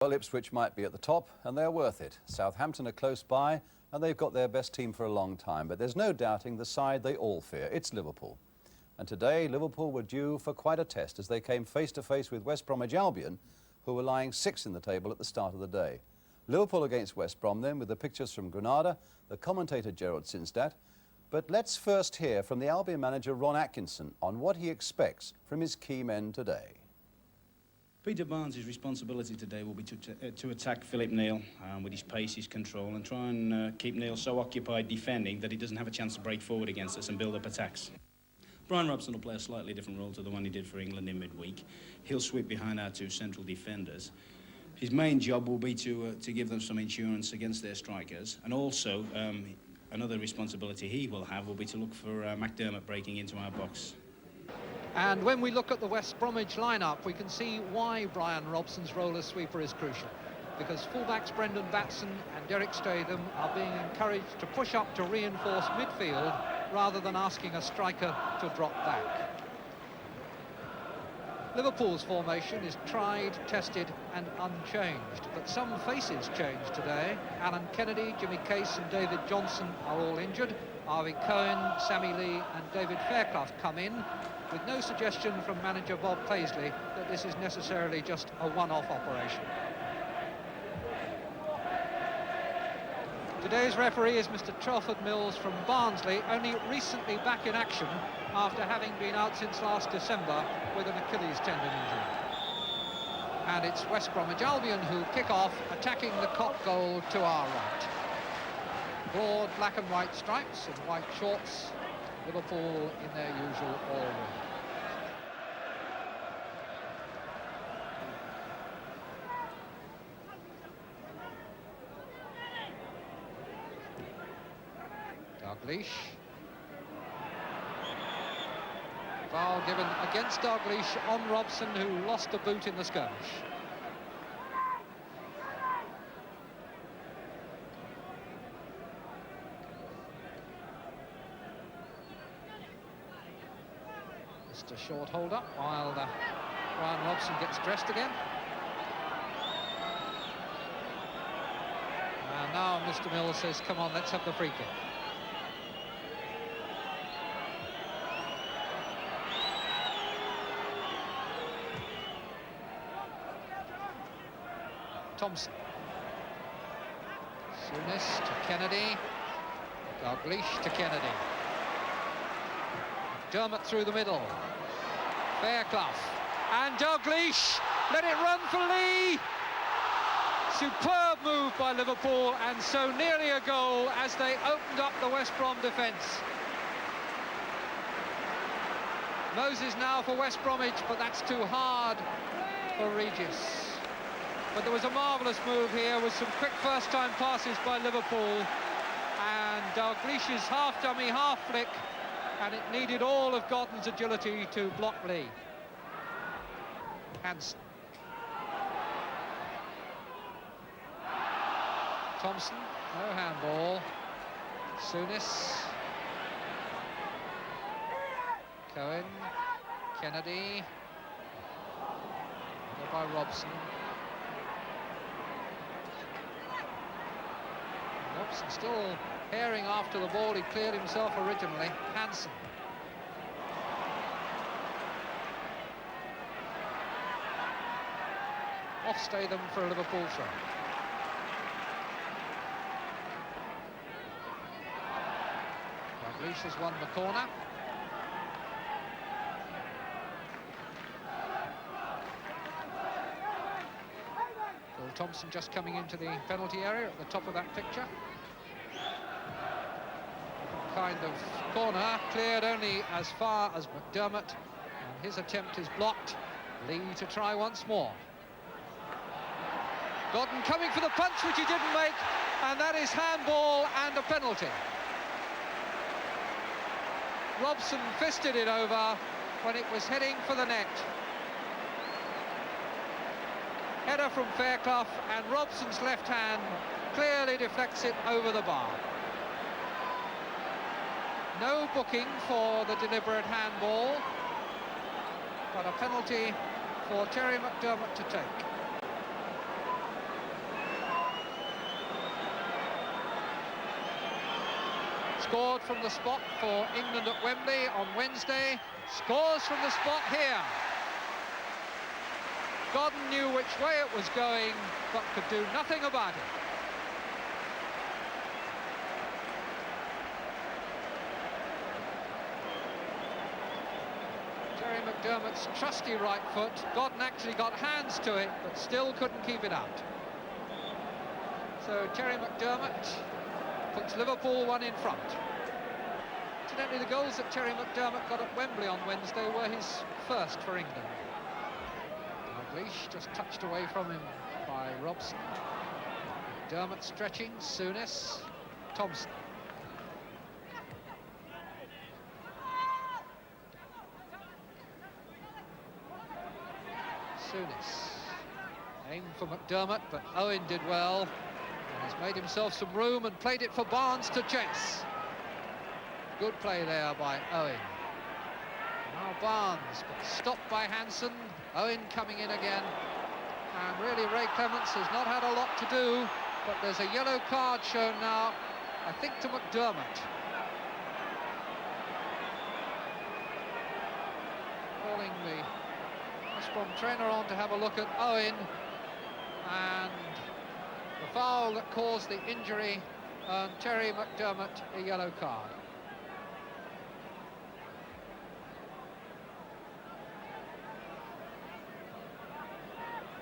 Well, Ipswich might be at the top, and they're worth it. Southampton are close by, and they've got their best team for a long time. But there's no doubting the side they all fear. It's Liverpool. And today, Liverpool were due for quite a test as they came face-to-face with West Bromwich Albion, who were lying sixth in the table at the start of the day. Liverpool against West Brom then, with the pictures from Granada, the commentator Gerald Sinstadt. But let's first hear from the Albion manager Ron Atkinson on what he expects from his key men today. Peter Barnes' responsibility today will be to attack Philip Neal with his pace, his control, and try and keep Neal so occupied defending that he doesn't have a chance to break forward against us and build up attacks. Brian Robson will play a slightly different role to the one he did for England in midweek. He'll sweep behind our two central defenders. His main job will be to give them some insurance against their strikers, and also another responsibility he will have will be to look for McDermott breaking into our box. And when we look at the West Bromwich lineup, we can see why Brian Robson's role as sweeper is crucial. Because fullbacks Brendan Batson and Derek Statham are being encouraged to push up to reinforce midfield rather than asking a striker to drop back. Liverpool's formation is tried, tested and unchanged, but some faces changed today. Alan Kennedy, Jimmy Case and David Johnson are all injured. Harvey Cohen, Sammy Lee and David Fairclough come in, with no suggestion from manager Bob Paisley that this is necessarily just a one-off operation. Today's referee is Mr. Telford Mills from Barnsley, only recently back in action after having been out since last December with an Achilles tendon injury. And it's West Bromwich Albion who kick off, attacking the Cock goal to our right. Broad black and white stripes and white shorts, Liverpool in their usual all-round. Dalglish. Foul given against Dalglish on Robson, who lost a boot in the skirmish. Just a short hold up while Brian Robson gets dressed again. And now Mr. Mills says, come on, let's have the free kick. Thompson. Souness to Kennedy. Dalglish to Kennedy. Dermott through the middle. Fairclough. And Dalglish. Let it run for Lee. Superb move by Liverpool, and so nearly a goal as they opened up the West Brom defence. Moses now for West Bromwich, but that's too hard for Regis. But there was a marvellous move here with some quick first-time passes by Liverpool, and Dalglish's half-dummy, half-flick, and it needed all of Godden's agility to block Lee. Hansen. Thompson, no handball. Souness. Cohen. Kennedy. By Robson. Robson still herring after the ball. He cleared himself originally. Hansen. Off Statham for a Liverpool throw. Dalglish has won the corner. Phil Thompson just coming into the penalty area at the top of that picture. Kind of corner, cleared only as far as McDermott, and his attempt is blocked. Lee to try once more. Godden coming for the punch, which he didn't make, and that is handball and a penalty. Robson fisted it over when it was heading for the net. Header from Fairclough, and Robson's left hand clearly deflects it over the bar. No booking for the deliberate handball, but a penalty for Terry McDermott to take. scored from the spot for England at Wembley on Wednesday, scores from the spot here. Godden knew which way it was going, but could do nothing about it. Terry McDermott's trusty right foot. Godden actually got hands to it, but still couldn't keep it out. So Terry McDermott puts Liverpool one in front. Incidentally, the goals that Terry McDermott got at Wembley on Wednesday were his first for England. Dalglish just touched away from him by Robson. McDermott stretching, Souness, Thompson. Souness aimed for McDermott, but Owen did well. And has made himself some room and played it for Barnes to chase. Good play there by Owen. Now Barnes, but stopped by Hansen. Owen coming in again. And really Ray Clements has not had a lot to do, but there's a yellow card shown now, I think to McDermott. Calling the West Brom trainer on to have a look at Owen. And the foul that caused the injury earned Terry McDermott a yellow card.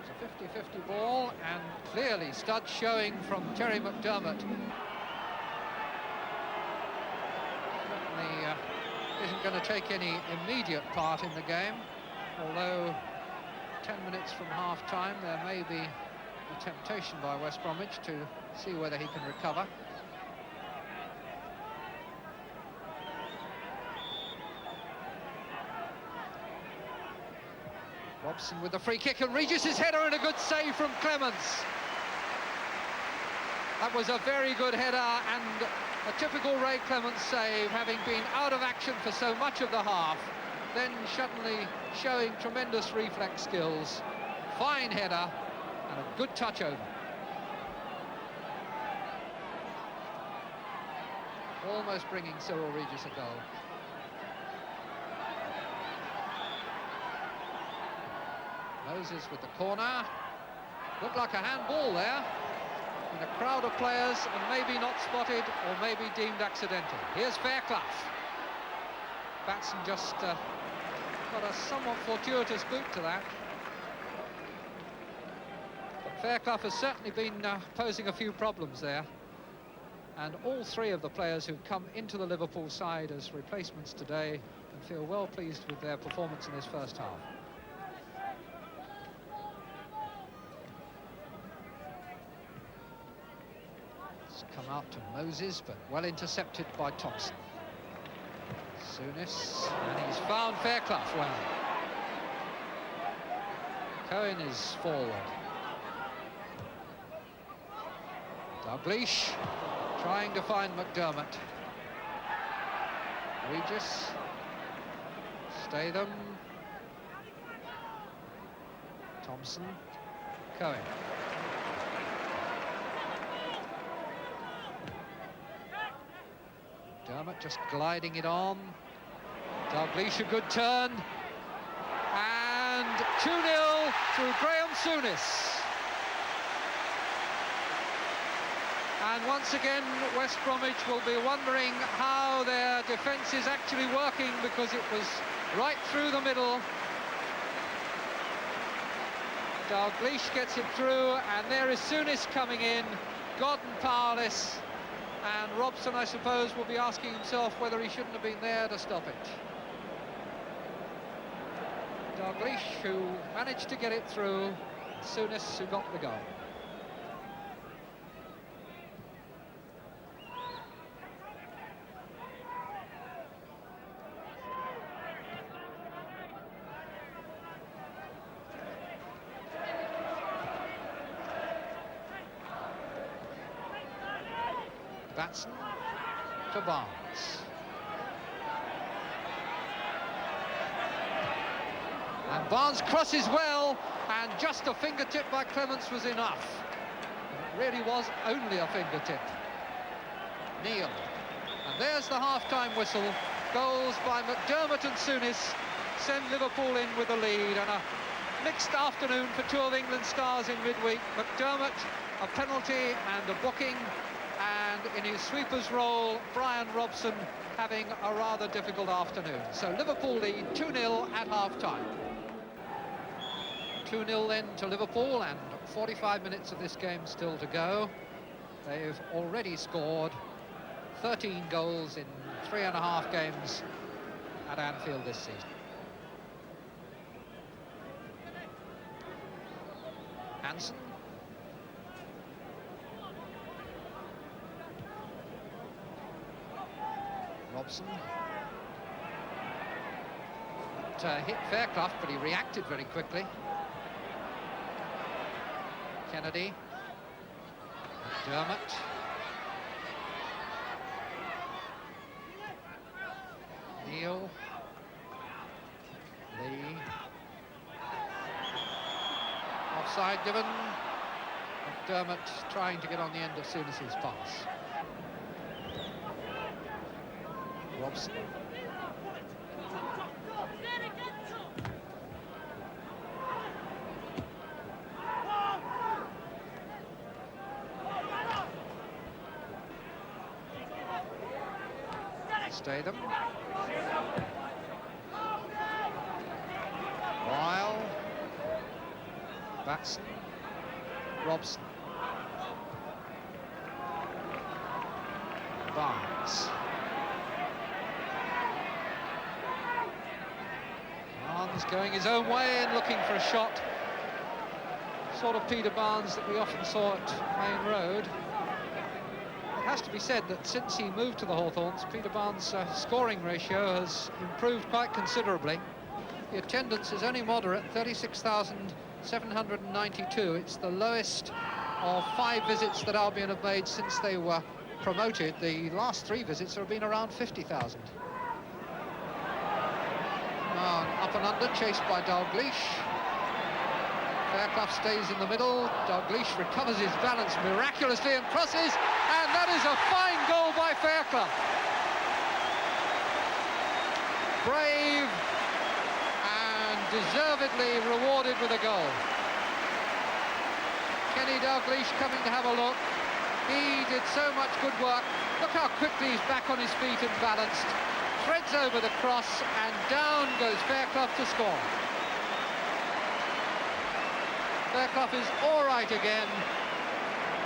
It's a 50-50 ball, and clearly studs showing from Terry McDermott. Certainly isn't going to take any immediate part in the game, although 10 minutes from half-time there may be a temptation by West Bromwich to see whether he can recover. Robson with the free kick, and Regis' header, and a good save from Clements. That was a very good header and a typical Ray Clements save, having been out of action for so much of the half, then suddenly showing tremendous reflex skills. Fine header and a good touch over. Almost bringing Cyril Regis a goal. Moses with the corner. Looked like a handball there. In a crowd of players, and maybe not spotted or maybe deemed accidental. Here's Fairclough. Batson just got a somewhat fortuitous boot to that. But Fairclough has certainly been posing a few problems there. And all three of the players who've come into the Liverpool side as replacements today can feel well pleased with their performance in this first half. Come out to Moses, but well intercepted by Thompson. Souness, and he's found Fairclough well. Cohen is forward. Dalglish trying to find McDermott. Regis, Statham, Thompson, Cohen. McDermott just gliding it on. Dalglish, a good turn. And 2-0 through Graham Souness. And once again, West Bromwich will be wondering how their defence is actually working, because it was right through the middle. Dalglish gets it through, and there is Souness coming in. Godden powerless. And Robson, I suppose, will be asking himself whether he shouldn't have been there to stop it. Dalglish, who managed to get it through, Souness, who got the goal. Batson to Barnes. And Barnes crosses well, and just a fingertip by Clements was enough. It really was only a fingertip. Neil. And there's the half-time whistle. Goals by McDermott and Souness send Liverpool in with the lead, and a mixed afternoon for two of England's stars in midweek. McDermott, a penalty and a booking, and in his sweeper's role, Brian Robson having a rather difficult afternoon. So Liverpool lead 2-0 at half-time. 2-0 then to Liverpool, and 45 minutes of this game still to go. They've already scored 13 goals in 3.5 games at Anfield this season. Hansen. Robson. Hit Fairclough, but he reacted very quickly. Kennedy. McDermott. Neil. Lee. Offside given. McDermott trying to get on the end of Souness's pass. Robson. Statham. Weil. Batson. Robson. Barnes. Barnes going his own way and looking for a shot. Sort of Peter Barnes that we often saw at Main Road. It has to be said that since he moved to the Hawthorns, Peter Barnes' scoring ratio has improved quite considerably. The attendance is only moderate, 36,792. It's the lowest of 5 visits that Albion have made since they were promoted. The last 3 visits have been around 50,000. Up and under, chased by Dalglish. Fairclough stays in the middle. Dalglish recovers his balance miraculously and crosses, and that is a fine goal by Fairclough. Brave and deservedly rewarded with a goal. Kenny Dalglish coming to have a look. He did so much good work. Look how quickly he's back on his feet and balanced. Threads over the cross, and down goes Fairclough to score. Fairclough is all right again,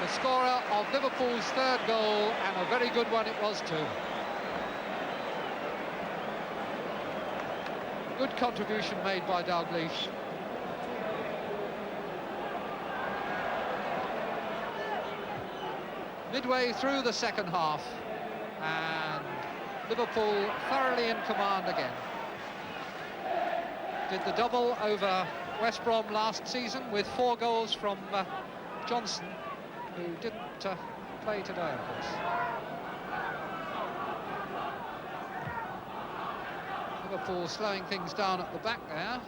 the scorer of Liverpool's 3rd goal, and a very good one it was too. Good contribution made by Dalglish. Midway through the second half, and Liverpool thoroughly in command again. Did the double over West Brom last season with 4 goals from Johnson, who didn't play today, of course. Liverpool slowing things down at the back there,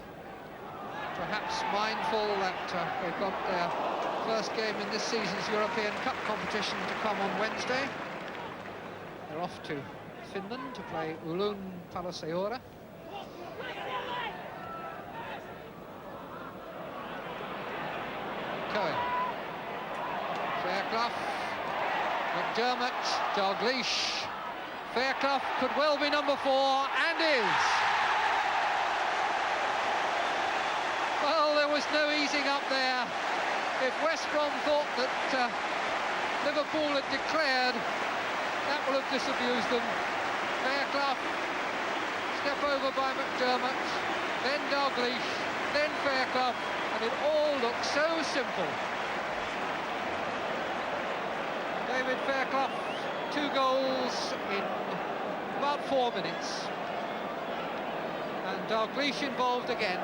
perhaps mindful that they've got their first game in this season's European Cup competition to come on Wednesday. They're off to Finland to play Oulun Palaseura. Cohen. Fairclough. McDermott. Dalglish. Fairclough could well be number 4, and is. Well, there was no easing up there. If West Brom thought that Liverpool had declared, that will have disabused them. Fairclough. Step over by McDermott. Then Dalglish. Then Fairclough. And it all looks so simple. David Fairclough, 2 goals in about 4 minutes. And Dalglish involved again.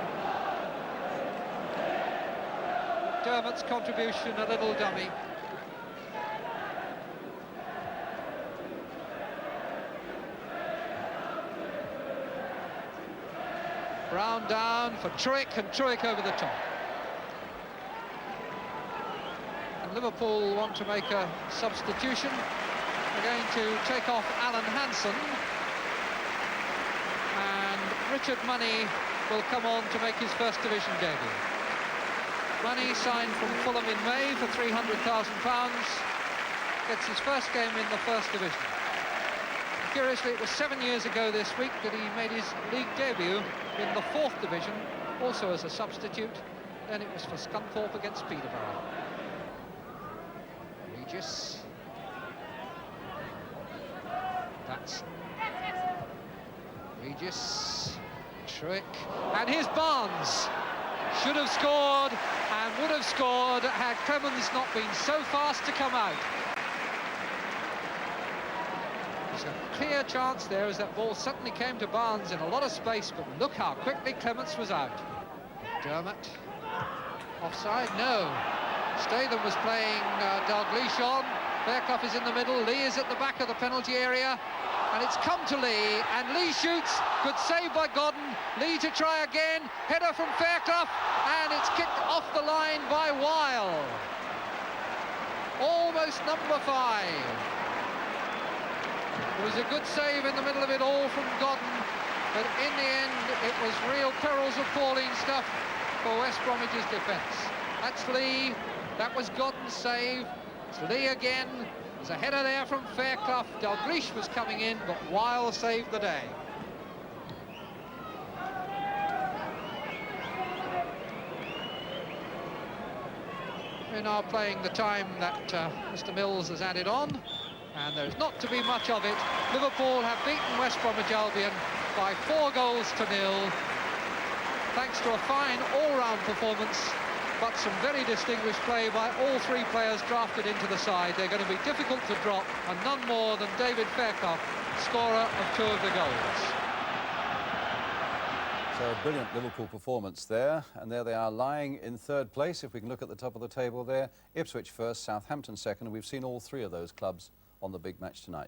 Dermott's contribution a little dummy. Brown down for Truick, and Truick over the top. And Liverpool want to make a substitution. are going to take off Alan Hansen, and Richard Money will come on to make his First Division debut. Money signed from Fulham in May for £300,000, gets his first game in the First Division. Curiously, it was 7 years ago this week that he made his league debut in the Fourth Division, also as a substitute. Then it was for Scunthorpe against Peterborough. Regis. That's Regis. Truick. And here's Barnes. Should have scored and would have scored had Clemens not been so fast to come out. There's a clear chance there as that ball certainly came to Barnes in a lot of space, but look how quickly Clements was out. Dermot. Offside? No. Statham was playing Dalglish on. Fairclough is in the middle. Lee is at the back of the penalty area. And it's come to Lee, and Lee shoots. Good save by Godden. Lee to try again. Header from Fairclough, and it's kicked off the line by Weil. Almost number 5. It was a good save in the middle of it all from Godden, but in the end it was real perils of falling stuff for West Bromwich's defence. That's Lee. That was Godden's save. It's Lee again. There's a header there from Fairclough. Dalglish was coming in, but Weil saved the day. We're now playing the time that Mr. Mills has added on, and there's not to be much of it. Liverpool have beaten West Bromwich Albion by 4 goals to 0, thanks to a fine all-round performance, but some very distinguished play by all 3 players drafted into the side. They're going to be difficult to drop, and none more than David Fairclough, scorer of 2 of the goals. So a brilliant Liverpool performance there, and there they are lying in 3rd place. If we can look at the top of the table there, Ipswich first, Southampton second, and we've seen all 3 of those clubs on the big match tonight.